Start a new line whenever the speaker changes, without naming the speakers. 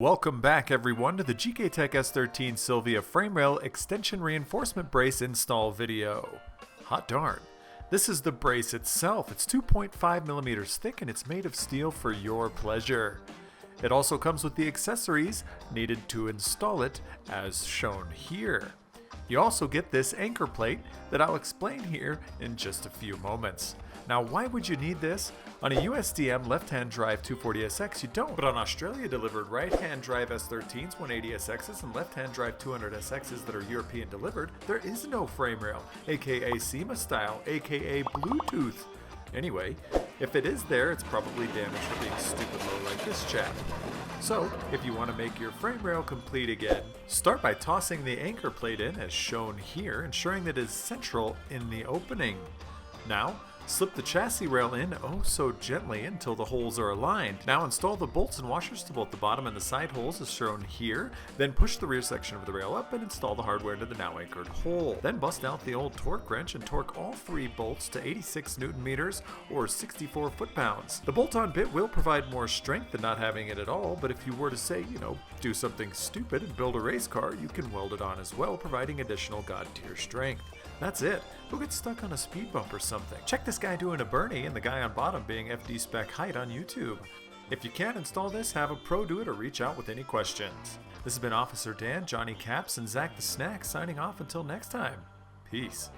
Welcome back everyone to the GKTech S13 Silvia frame rail extension reinforcement brace install video. Hot darn. This is the brace itself. It's 2.5 millimeters thick and it's made of steel for your pleasure. It also comes with the accessories needed to install it as shown here. You also get this anchor plate that I'll explain here in just a few moments. Now, why would you need this? On a USDM left-hand drive 240SX you don't, but on Australia-delivered right-hand drive S13s, 180SXs, and left-hand drive 200SXs that are European delivered, there is no frame rail, aka SEMA style, aka Bluetooth. Anyway, if it is there, it's probably damaged for being stupid low like this chap. So, if you want to make your frame rail complete again, start by tossing the anchor plate in as shown here, ensuring that it is central in the opening. Now, slip the chassis rail in oh so gently until the holes are aligned. Now install the bolts and washers to both the bottom and the side holes as shown here. Then push the rear section of the rail up and install the hardware to the now anchored hole. Then bust out the old torque wrench and torque all three bolts to 86 Newton meters or 64 foot-pounds. The bolt-on bit will provide more strength than not having it at all, but if you were to say, do something stupid and build a race car, you can weld it on as well, providing additional god-tier strength. That's it. Go get stuck on a speed bump or something. Check this guy doing a Bernie and the guy on bottom being FD spec height on YouTube. If you can't install this, have a pro do it or reach out with any questions. This has been Officer Dan, Johnny Caps, and Zach the Snack signing off until next time. Peace.